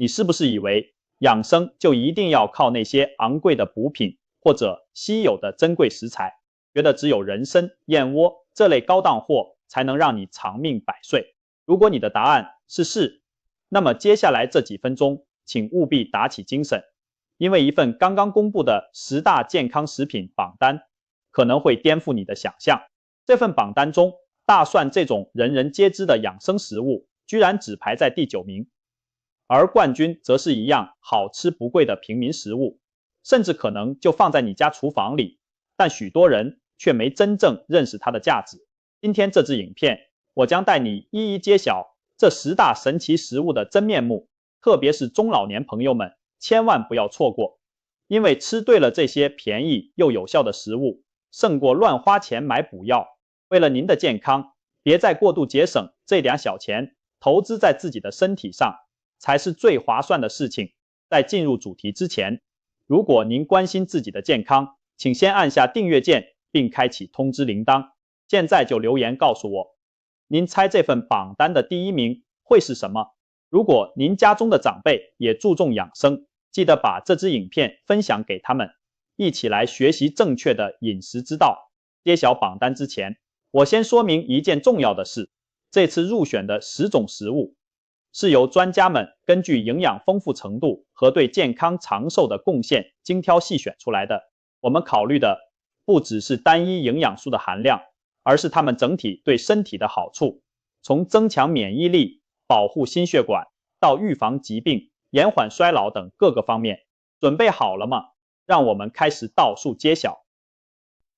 你是不是以为养生就一定要靠那些昂贵的补品或者稀有的珍贵食材，觉得只有人参、燕窝这类高档货才能让你长命百岁？如果你的答案是是，那么接下来这几分钟，请务必打起精神，因为一份刚刚公布的10大健康食品榜单可能会颠覆你的想象。这份榜单中，大蒜这种人人皆知的养生食物居然只排在第9名，而冠军则是一样好吃不贵的平民食物，甚至可能就放在你家厨房里，但许多人却没真正认识它的价值。今天这支影片，我将带你一一揭晓这10大神奇食物的真面目，特别是中老年朋友们千万不要错过，因为吃对了这些便宜又有效的食物，胜过乱花钱买补药。为了您的健康，别再过度节省这点小钱，投资在自己的身体上才是最划算的事情。在进入主题之前，如果您关心自己的健康，请先按下订阅键并开启通知铃铛。现在就留言告诉我，您猜这份榜单的第1名会是什么？如果您家中的长辈也注重养生，记得把这支影片分享给他们，一起来学习正确的饮食之道。揭晓榜单之前，我先说明一件重要的事，这次入选的10种食物是由专家们根据营养丰富程度和对健康长寿的贡献精挑细选出来的。我们考虑的不只是单一营养素的含量，而是它们整体对身体的好处，从增强免疫力、保护心血管到预防疾病、延缓衰老等各个方面。准备好了吗？让我们开始倒数揭晓。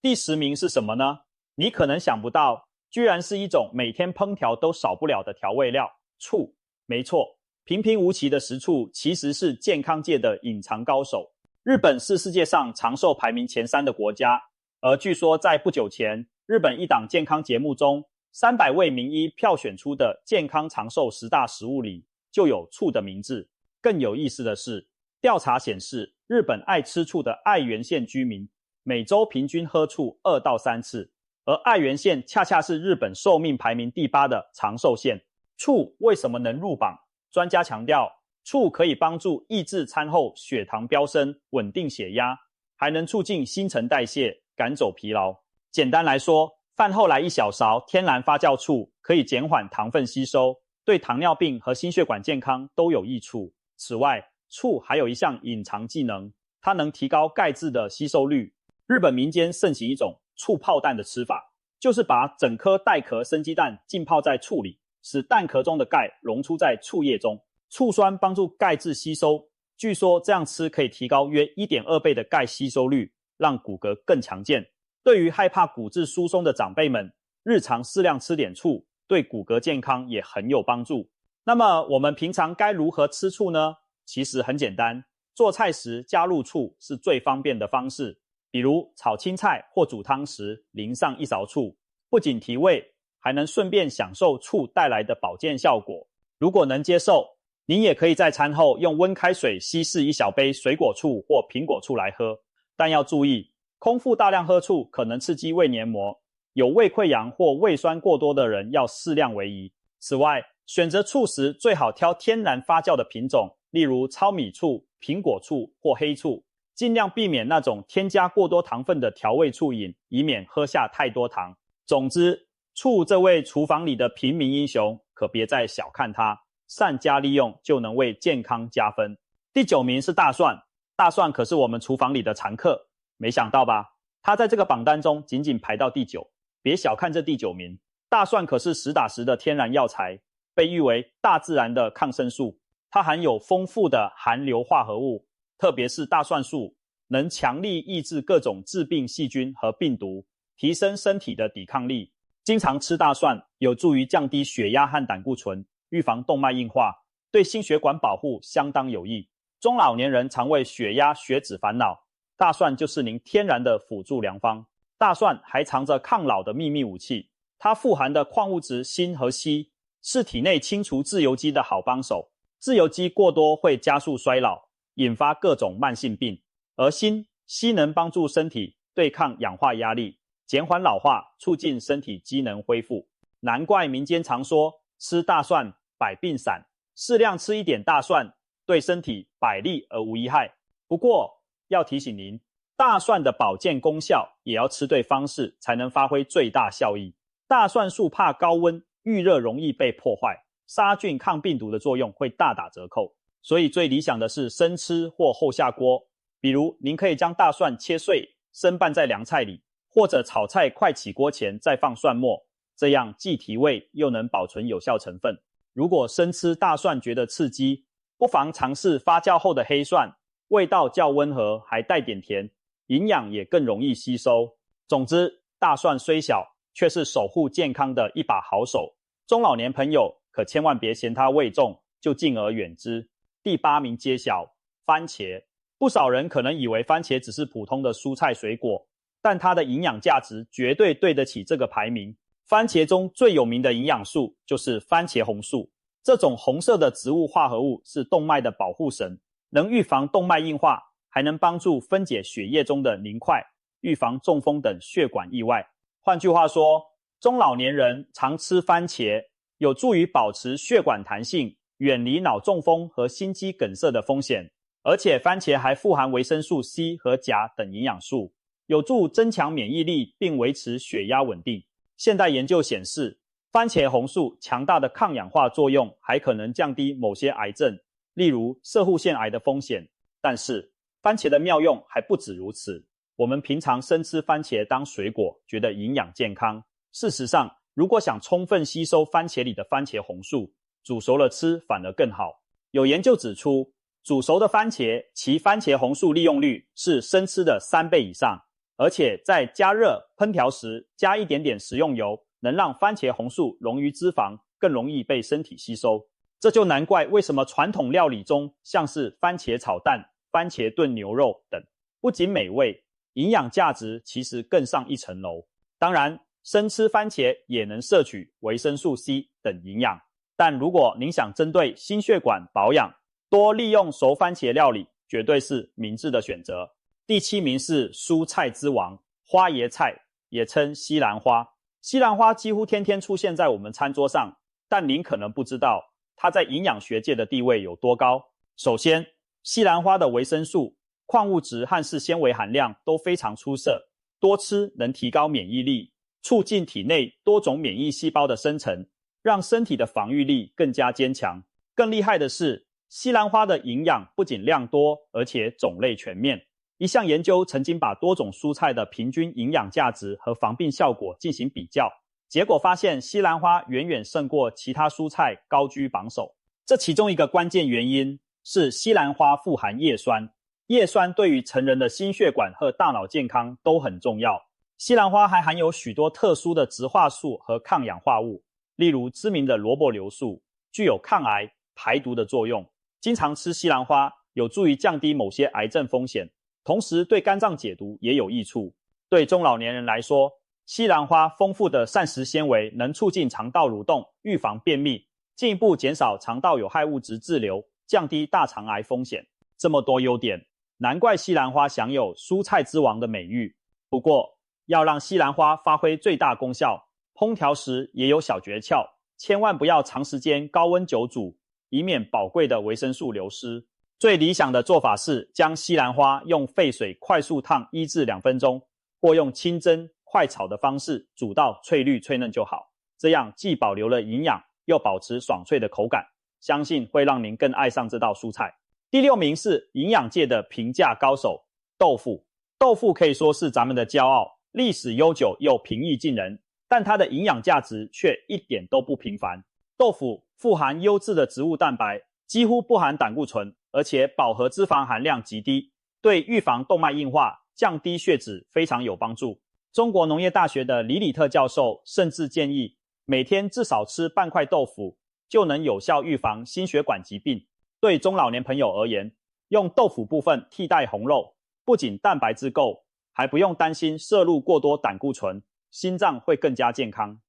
第10名是什么呢？你可能想不到，居然是一种每天烹调都少不了的调味料——醋。没错，平平无奇的食醋其实是健康界的隐藏高手。日本是世界上长寿排名前3的国家，而据说在不久前，日本一档健康节目中，300位名医票选出的健康长寿10大食物里就有醋的名字。更有意思的是，调查显示，日本爱吃醋的爱媛县居民每周平均喝醋2到3次，而爱媛县恰恰是日本寿命排名第8的长寿县。醋为什么能入榜？专家强调，醋可以帮助抑制餐后血糖飙升，稳定血压，还能促进新陈代谢，赶走疲劳。简单来说，饭后来1小勺天然发酵醋，可以减缓糖分吸收，对糖尿病和心血管健康都有益处。此外，醋还有一项隐藏技能，它能提高钙质的吸收率。日本民间盛行一种醋泡蛋的吃法，就是把整颗带壳生鸡蛋浸泡在醋里，使蛋壳中的钙溶出在醋液中，醋酸帮助钙质吸收。据说这样吃可以提高约 1.2 倍的钙吸收率，让骨骼更强健。对于害怕骨质疏松的长辈们，日常适量吃点醋，对骨骼健康也很有帮助。那么我们平常该如何吃醋呢？其实很简单，做菜时加入醋是最方便的方式。比如炒青菜或煮汤时淋上1勺醋，不仅提味，还能顺便享受醋带来的保健效果。如果能接受，您也可以在餐后用温开水稀释1小杯水果醋或苹果醋来喝。但要注意，空腹大量喝醋可能刺激胃黏膜，有胃溃疡或胃酸过多的人要适量为宜。此外，选择醋时最好挑天然发酵的品种，例如糙米醋、苹果醋或黑醋，尽量避免那种添加过多糖分的调味醋饮，以免喝下太多糖。总之，醋这位厨房里的平民英雄，可别再小看它，善加利用就能为健康加分。第9名是大蒜，大蒜可是我们厨房里的常客，没想到吧？它在这个榜单中仅仅排到第9。别小看这第9名，大蒜可是实打实的天然药材，被誉为大自然的抗生素。它含有丰富的含硫化合物，特别是大蒜素，能强力抑制各种致病细菌和病毒，提升身体的抵抗力。经常吃大蒜有助于降低血压和胆固醇，预防动脉硬化，对心血管保护相当有益。中老年人常为血压、血脂烦恼，大蒜就是您天然的辅助良方。大蒜还藏着抗老的秘密武器，它富含的矿物质锌和硒是体内清除自由基的好帮手。自由基过多会加速衰老，引发各种慢性病，而锌能帮助身体对抗氧化压力，减缓老化，促进身体机能恢复。难怪民间常说吃大蒜百病散，适量吃一点大蒜对身体百利而无一害。不过要提醒您，大蒜的保健功效也要吃对方式，才能发挥最大效益。大蒜素怕高温，遇热容易被破坏，杀菌抗病毒的作用会大打折扣。所以最理想的是生吃或后下锅。比如您可以将大蒜切碎，生拌在凉菜里，或者炒菜快起锅前再放蒜末，这样既提味又能保存有效成分。如果生吃大蒜觉得刺激，不妨尝试发酵后的黑蒜，味道较温和，还带点甜，营养也更容易吸收。总之，大蒜虽小，却是守护健康的一把好手。中老年朋友可千万别嫌它味重，就敬而远之。第8名揭晓，番茄。不少人可能以为番茄只是普通的蔬菜水果，但它的营养价值绝对对得起这个排名。番茄中最有名的营养素就是番茄红素，这种红色的植物化合物是动脉的保护神，能预防动脉硬化，还能帮助分解血液中的凝块，预防中风等血管意外。换句话说，中老年人常吃番茄，有助于保持血管弹性，远离脑中风和心肌梗塞的风险。而且番茄还富含维生素 C 和钾等营养素，有助增强免疫力并维持血压稳定。现代研究显示，番茄红素强大的抗氧化作用还可能降低某些癌症，例如攝護腺癌的风险。但是番茄的妙用还不止如此，我们平常生吃番茄当水果，觉得营养健康。事实上，如果想充分吸收番茄里的番茄红素，煮熟了吃反而更好。有研究指出，煮熟的番茄其番茄红素利用率是生吃的3倍以上，而且在加热烹调时加一点点食用油，能让番茄红素溶于脂肪，更容易被身体吸收。这就难怪为什么传统料理中像是番茄炒蛋、番茄炖牛肉等，不仅美味，营养价值其实更上一层楼。当然，生吃番茄也能摄取维生素 C 等营养，但如果您想针对心血管保养，多利用熟番茄料理绝对是明智的选择。第7名是蔬菜之王，花椰菜，也称西兰花。西兰花几乎天天出现在我们餐桌上，但您可能不知道它在营养学界的地位有多高。首先，西兰花的维生素、矿物质和是纤维含量都非常出色，多吃能提高免疫力，促进体内多种免疫细胞的生成，让身体的防御力更加坚强。更厉害的是，西兰花的营养不仅量多，而且种类全面。一项研究曾经把多种蔬菜的平均营养价值和防病效果进行比较，结果发现西兰花远远胜过其他蔬菜，高居榜首。这其中一个关键原因是西兰花富含叶酸，叶酸对于成人的心血管和大脑健康都很重要。西兰花还含有许多特殊的植化素和抗氧化物，例如知名的萝卜硫素，具有抗癌、排毒的作用。经常吃西兰花有助于降低某些癌症风险，同时对肝脏解毒也有益处。对中老年人来说，西兰花丰富的膳食纤维能促进肠道蠕动，预防便秘，进一步减少肠道有害物质滞留，降低大肠癌风险。这么多优点，难怪西兰花享有蔬菜之王的美誉。不过，要让西兰花发挥最大功效，烹调时也有小诀窍，千万不要长时间高温久煮，以免宝贵的维生素流失。最理想的做法是将西兰花用沸水快速烫1至2分钟，或用清蒸、快炒的方式煮到翠绿脆嫩就好。这样既保留了营养，又保持爽脆的口感，相信会让您更爱上这道蔬菜。第6名是营养界的评价高手，豆腐。豆腐可以说是咱们的骄傲，历史悠久又平易近人，但它的营养价值却一点都不平凡。豆腐富含优质的植物蛋白，几乎不含胆固醇，而且饱和脂肪含量极低，对预防动脉硬化、降低血脂非常有帮助。中国农业大学的李李特教授甚至建议，每天至少吃半块豆腐，就能有效预防心血管疾病。对中老年朋友而言，用豆腐部分替代红肉，不仅蛋白质够，还不用担心摄入过多胆固醇，心脏会更加健康。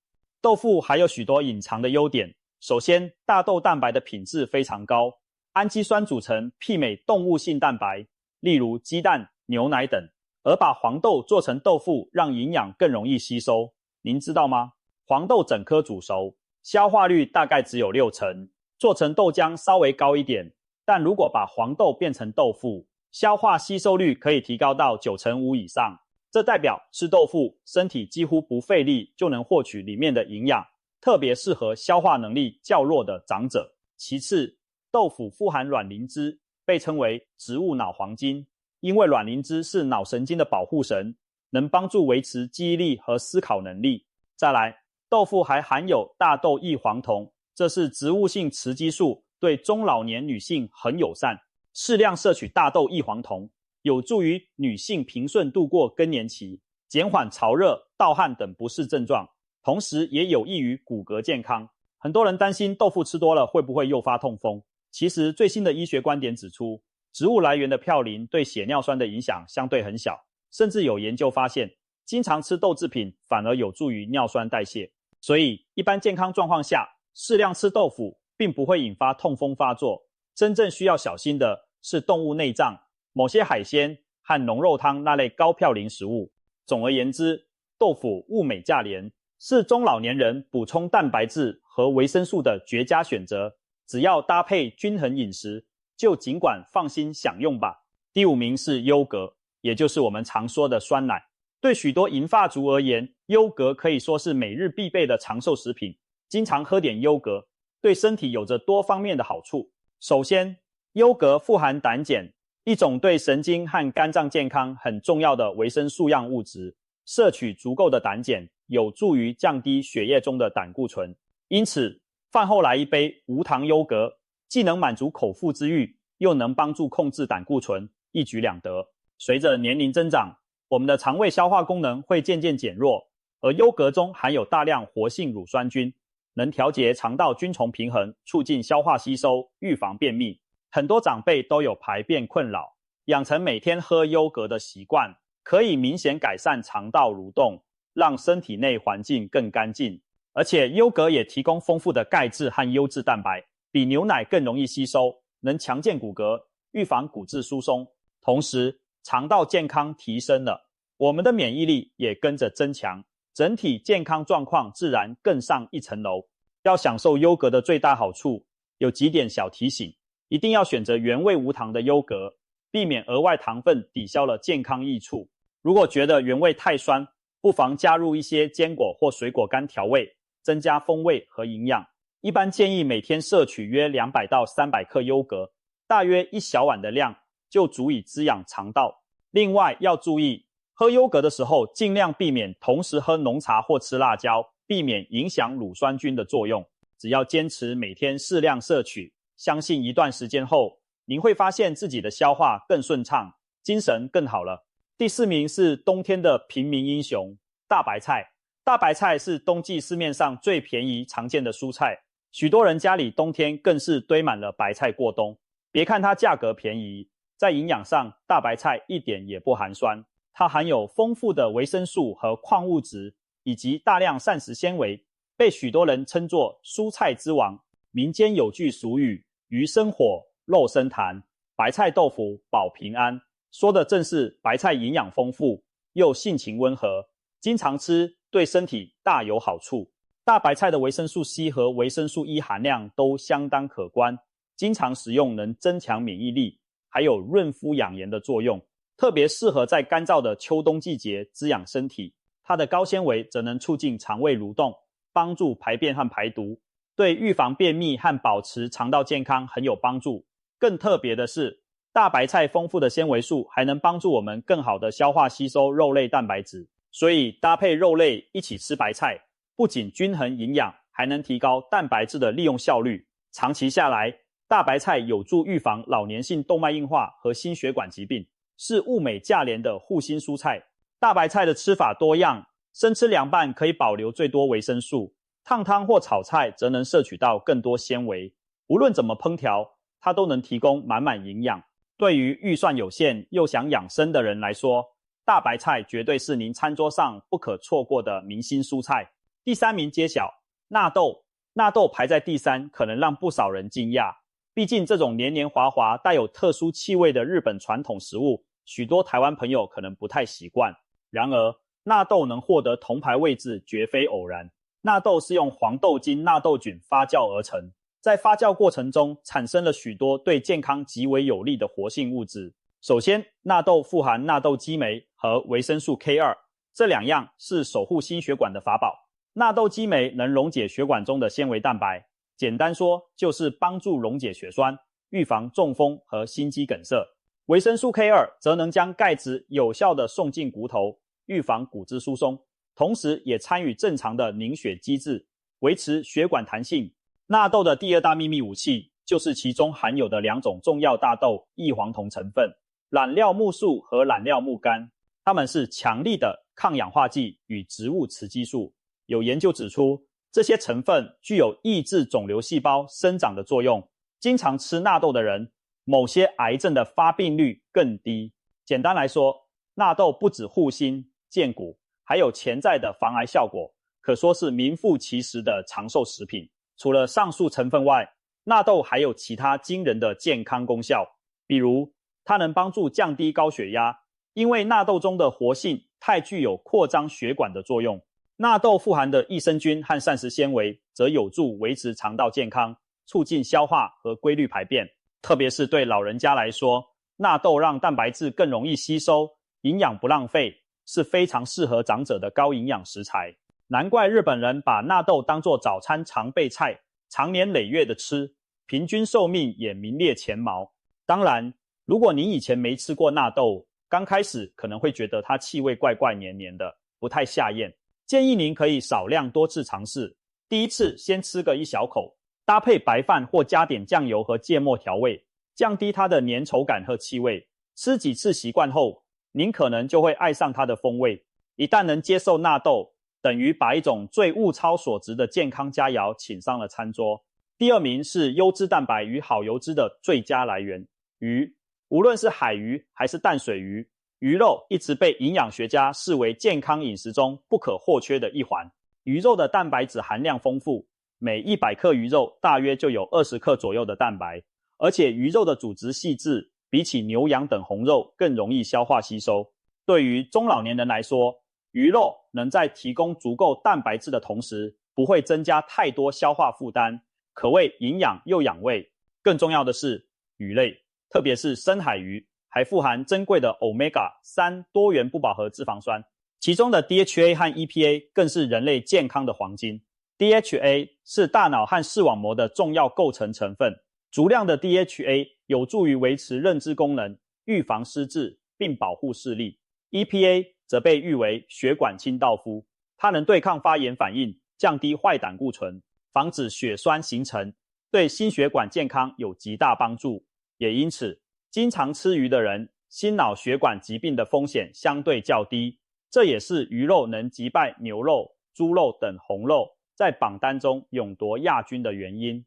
豆腐还有许多隐藏的优点，首先，大豆蛋白的品质非常高，氨基酸组成媲美动物性蛋白，例如鸡蛋、牛奶等，而把黄豆做成豆腐，让营养更容易吸收。您知道吗？黄豆整颗煮熟，消化率大概只有60%，做成豆浆稍微高一点，但如果把黄豆变成豆腐，消化吸收率可以提高到95%以上。这代表吃豆腐，身体几乎不费力就能获取里面的营养，特别适合消化能力较弱的长者。其次，豆腐富含卵磷脂，被称为植物脑黄金，因为卵磷脂是脑神经的保护神，能帮助维持记忆力和思考能力。再来，豆腐还含有大豆异黄酮，这是植物性雌激素，对中老年女性很友善。适量摄取大豆异黄酮，有助于女性平顺度过更年期，减缓潮热、盗汗等不适症状，同时也有益于骨骼健康。很多人担心豆腐吃多了会不会诱发痛风，其实最新的医学观点指出，植物来源的嘌呤对血尿酸的影响相对很小，甚至有研究发现，经常吃豆制品反而有助于尿酸代谢。所以一般健康状况下，适量吃豆腐并不会引发痛风发作，真正需要小心的是动物内脏、某些海鲜和浓肉汤那类高嘌呤食物。总而言之，豆腐物美价廉，是中老年人补充蛋白质和维生素的绝佳选择。只要搭配均衡饮食，就尽管放心享用吧。第5名是优格，也就是我们常说的酸奶。对许多银发族而言，优格可以说是每日必备的长寿食品。经常喝点优格，对身体有着多方面的好处。首先，优格富含胆碱，一种对神经和肝脏健康很重要的维生素样物质。摄取足够的胆碱，有助于降低血液中的胆固醇。因此，饭后来一杯无糖优格，既能满足口腹之欲，又能帮助控制胆固醇，一举两得。随着年龄增长，我们的肠胃消化功能会渐渐减弱，而优格中含有大量活性乳酸菌，能调节肠道菌丛平衡，促进消化吸收，预防便秘。很多长辈都有排便困扰，养成每天喝优格的习惯，可以明显改善肠道蠕动，让身体内环境更干净。而且优格也提供丰富的钙质和优质蛋白，比牛奶更容易吸收，能强健骨骼，预防骨质疏松。同时，肠道健康提升了，我们的免疫力也跟着增强，整体健康状况自然更上一层楼。要享受优格的最大好处，有几点小提醒：一定要选择原味无糖的优格，避免额外糖分抵消了健康益处。如果觉得原味太酸，不妨加入一些坚果或水果干调味，增加风味和营养。一般建议每天摄取约200到300克优格，大约1小碗的量就足以滋养肠道。另外要注意，喝优格的时候尽量避免同时喝浓茶或吃辣椒，避免影响乳酸菌的作用。只要坚持每天适量摄取，相信一段时间后，您会发现自己的消化更顺畅，精神更好了。第4名是冬天的平民英雄，大白菜。大白菜是冬季市面上最便宜常见的蔬菜，许多人家里冬天更是堆满了白菜过冬。别看它价格便宜，在营养上大白菜一点也不寒酸，它含有丰富的维生素和矿物质，以及大量膳食纤维，被许多人称作蔬菜之王。民间有句俗语，鱼生火，肉生痰，白菜豆腐保平安，说的正是白菜营养丰富，又性情温和，经常吃对身体大有好处。大白菜的维生素 C 和维生素 E 含量都相当可观，经常食用能增强免疫力，还有润肤养颜的作用，特别适合在干燥的秋冬季节滋养身体。它的高纤维则能促进肠胃蠕动，帮助排便和排毒，对预防便秘和保持肠道健康很有帮助。更特别的是，大白菜丰富的纤维素还能帮助我们更好的消化吸收肉类蛋白质，所以搭配肉类一起吃白菜，不仅均衡营养，还能提高蛋白质的利用效率。长期下来，大白菜有助预防老年性动脉硬化和心血管疾病，是物美价廉的护心蔬菜。大白菜的吃法多样，生吃凉拌可以保留最多维生素，烫汤或炒菜则能摄取到更多纤维。无论怎么烹调，它都能提供满满营养。对于预算有限又想养生的人来说，大白菜绝对是您餐桌上不可错过的明星蔬菜。第3名揭晓，纳豆。纳豆排在第3，可能让不少人惊讶。毕竟这种黏黏滑滑、带有特殊气味的日本传统食物，许多台湾朋友可能不太习惯。然而，纳豆能获得铜牌位置绝非偶然。纳豆是用黄豆精纳豆菌发酵而成，在发酵过程中产生了许多对健康极为有利的活性物质。首先，纳豆富含纳豆激酶和维生素 K2， 这两样是守护心血管的法宝。纳豆激酶能溶解血管中的纤维蛋白，简单说就是帮助溶解血栓，预防中风和心肌梗塞。维生素 K2 则能将钙质有效地送进骨头，预防骨质疏松，同时也参与正常的凝血机制，维持血管弹性。纳豆的第二大秘密武器就是其中含有的两种重要大豆异黄酮成分，染料木素和染料木苷，它们是强力的抗氧化剂与植物雌激素。有研究指出，这些成分具有抑制肿瘤细胞生长的作用。经常吃纳豆的人，某些癌症的发病率更低。简单来说，纳豆不只护心健骨，还有潜在的防癌效果，可说是名副其实的长寿食品。除了上述成分外，纳豆还有其他惊人的健康功效，比如它能帮助降低高血压，因为纳豆中的活性太具有扩张血管的作用。纳豆富含的益生菌和膳食纤维则有助维持肠道健康，促进消化和规律排便。特别是对老人家来说，纳豆让蛋白质更容易吸收，营养不浪费，是非常适合长者的高营养食材。难怪日本人把纳豆当作早餐常备菜，长年累月的吃，平均寿命也名列前茅。当然，如果您以前没吃过纳豆，刚开始可能会觉得它气味怪怪黏黏的，不太下咽。建议您可以少量多次尝试，第一次先吃个一小口，搭配白饭或加点酱油和芥末调味，降低它的粘稠感和气味。吃几次习惯后，您可能就会爱上它的风味。一旦能接受纳豆，等于把一种最物超所值的健康佳肴请上了餐桌。第二名是优质蛋白与好油脂的最佳来源——鱼。无论是海鱼还是淡水鱼，鱼肉一直被营养学家视为健康饮食中不可或缺的一环。鱼肉的蛋白质含量丰富，每100克鱼肉大约就有20克左右的蛋白，而且鱼肉的组织细致，比起牛羊等红肉更容易消化吸收。对于中老年人来说，鱼肉能在提供足够蛋白质的同时，不会增加太多消化负担，可谓营养又养胃。更重要的是，鱼类，特别是深海鱼，还富含珍贵的 Omega-3 多元不饱和脂肪酸，其中的 DHA 和 EPA 更是人类健康的黄金。DHA 是大脑和视网膜的重要构成成分，足量的 DHA 有助于维持认知功能，预防失智，并保护视力。EPA 则被誉为血管清道夫，它能对抗发炎反应，降低坏胆固醇，防止血栓形成，对心血管健康有极大帮助。也因此，经常吃鱼的人，心脑血管疾病的风险相对较低。这也是鱼肉能击败牛肉、猪肉等红肉，在榜单中勇夺亚军的原因。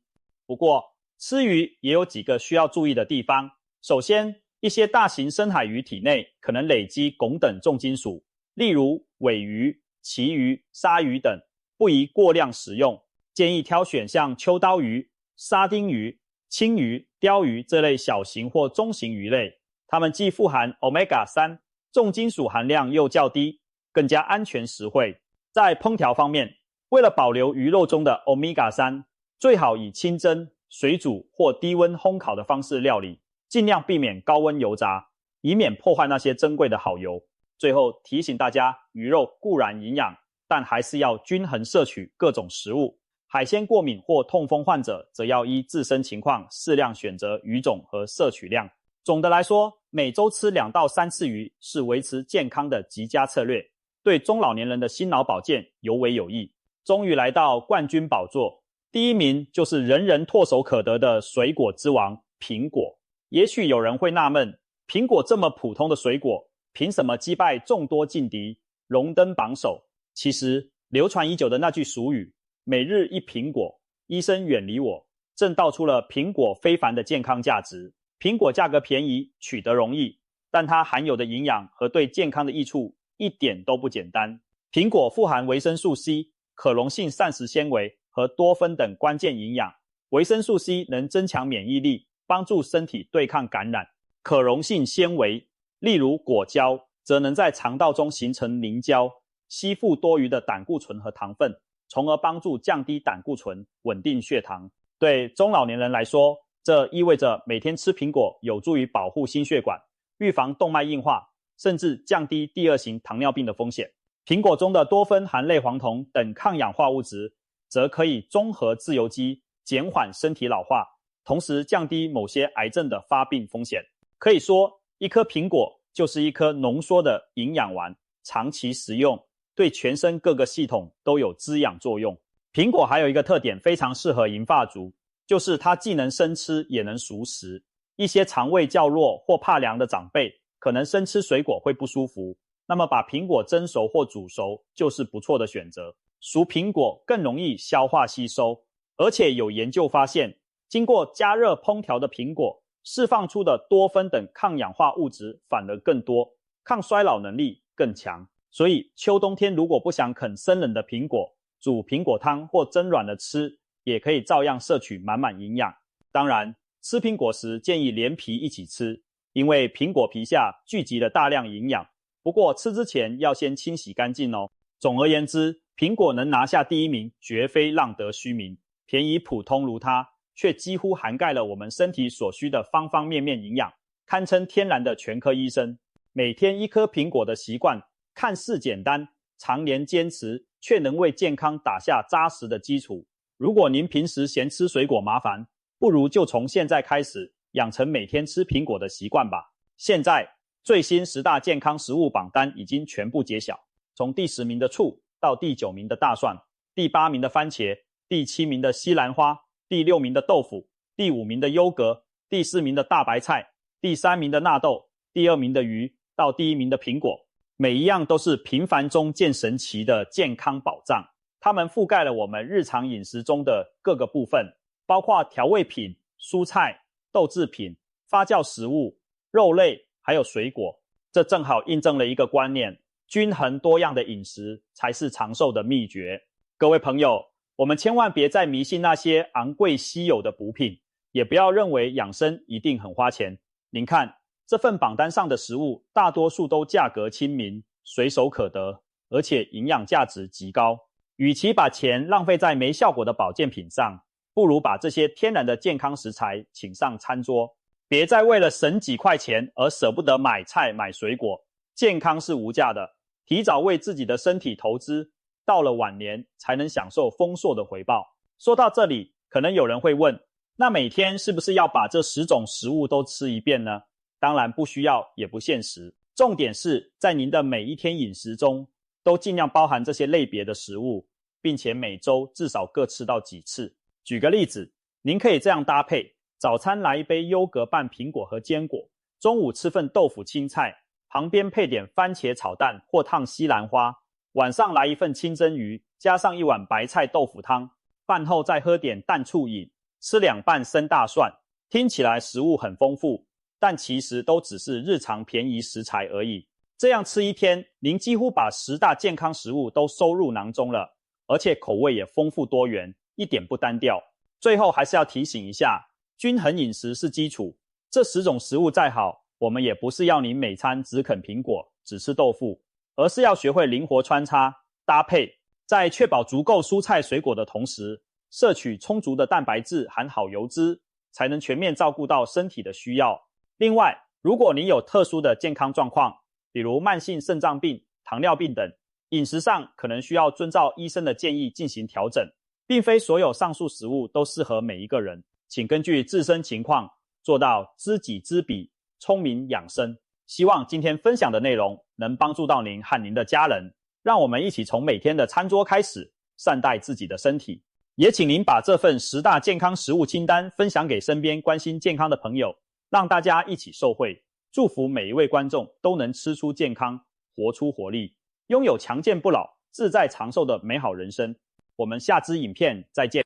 不过，吃鱼也有几个需要注意的地方。首先，一些大型深海鱼体内可能累积汞等重金属，例如尾鱼、旗鱼、鲨鱼等，不宜过量食用。建议挑选像秋刀鱼、沙丁鱼、青鱼、鲷鱼这类小型或中型鱼类，它们既富含 Omega-3， 重金属含量又较低，更加安全实惠。在烹调方面，为了保留鱼肉中的 Omega-3， 最好以清蒸、水煮或低温烘烤的方式料理，尽量避免高温油炸，以免破坏那些珍贵的好油。最后提醒大家，鱼肉固然营养，但还是要均衡摄取各种食物。海鲜过敏或痛风患者则要依自身情况适量选择鱼种和摄取量。总的来说，每周吃2到3次鱼是维持健康的极佳策略，对中老年人的心脑保健尤为有益。终于来到冠军宝座，第一名就是人人唾手可得的水果之王苹果。也许有人会纳闷，苹果这么普通的水果，凭什么击败众多劲敌，荣登榜首？其实，流传已久的那句俗语“每日一苹果，医生远离我”，正道出了苹果非凡的健康价值。苹果价格便宜，取得容易，但它含有的营养和对健康的益处一点都不简单。苹果富含维生素 C、可溶性膳食纤维和多酚等关键营养。维生素 C 能增强免疫力，帮助身体对抗感染。可溶性纤维，例如果胶，则能在肠道中形成凝胶，吸附多余的胆固醇和糖分，从而帮助降低胆固醇，稳定血糖。对中老年人来说，这意味着每天吃苹果有助于保护心血管，预防动脉硬化，甚至降低第二型糖尿病的风险。苹果中的多酚含类黄酮等抗氧化物质，则可以中和自由基，减缓身体老化，同时降低某些癌症的发病风险。可以说，一颗苹果就是一颗浓缩的营养丸，长期食用，对全身各个系统都有滋养作用。苹果还有一个特点，非常适合银发族，就是它既能生吃也能熟食。一些肠胃较弱或怕凉的长辈，可能生吃水果会不舒服，那么把苹果蒸熟或煮熟就是不错的选择。熟苹果更容易消化吸收，而且有研究发现，经过加热烹调的苹果释放出的多酚等抗氧化物质反而更多，抗衰老能力更强。所以秋冬天如果不想啃生冷的苹果，煮苹果汤或蒸软了吃，也可以照样摄取满满营养。当然，吃苹果时建议连皮一起吃，因为苹果皮下聚集了大量营养，不过吃之前要先清洗干净哦。总而言之，苹果能拿下第一名，绝非浪得虚名。便宜普通如它，却几乎涵盖了我们身体所需的方方面面营养，堪称天然的全科医生。每天一颗苹果的习惯，看似简单，常年坚持，却能为健康打下扎实的基础。如果您平时嫌吃水果麻烦，不如就从现在开始养成每天吃苹果的习惯吧。现在最新10大健康食物榜单已经全部揭晓，从第10名的醋到第9名的大蒜，第8名的番茄，第7名的西兰花，第6名的豆腐，第5名的优格，第4名的大白菜，第3名的纳豆，第2名的鱼，到第1名的苹果，每一样都是平凡中见神奇的健康宝藏。它们覆盖了我们日常饮食中的各个部分，包括调味品、蔬菜、豆制品、发酵食物、肉类，还有水果。这正好印证了一个观念，均衡多样的饮食才是长寿的秘诀。各位朋友，我们千万别再迷信那些昂贵稀有的补品，也不要认为养生一定很花钱。您看，这份榜单上的食物大多数都价格亲民，随手可得，而且营养价值极高。与其把钱浪费在没效果的保健品上，不如把这些天然的健康食材请上餐桌。别再为了省几块钱而舍不得买菜买水果。健康是无价的，提早为自己的身体投资，到了晚年才能享受丰硕的回报。说到这里，可能有人会问，那每天是不是要把这10种食物都吃一遍呢？当然不需要，也不现实。重点是在您的每一天饮食中都尽量包含这些类别的食物，并且每周至少各吃到几次。举个例子，您可以这样搭配：早餐来一杯优格拌苹果和坚果，中午吃份豆腐青菜，旁边配点番茄炒蛋或烫西兰花，晚上来一份清蒸鱼，加上一碗白菜豆腐汤，饭后再喝点淡醋饮，吃2瓣生大蒜。听起来食物很丰富，但其实都只是日常便宜食材而已。这样吃一天，您几乎把10大健康食物都收入囊中了，而且口味也丰富多元，一点不单调。最后还是要提醒一下，均衡饮食是基础。这10种食物再好，我们也不是要您每餐只啃苹果，只吃豆腐，而是要学会灵活穿插搭配，在确保足够蔬菜水果的同时，摄取充足的蛋白质含好油脂，才能全面照顾到身体的需要。另外，如果您有特殊的健康状况，比如慢性肾脏病、糖尿病等，饮食上可能需要遵照医生的建议进行调整，并非所有上述食物都适合每一个人，请根据自身情况做到知己知彼，聪明养生。希望今天分享的内容能帮助到您和您的家人，让我们一起从每天的餐桌开始，善待自己的身体。也请您把这份10大健康食物清单分享给身边关心健康的朋友，让大家一起受惠。祝福每一位观众都能吃出健康，活出活力，拥有强健不老、自在长寿的美好人生。我们下支影片再见。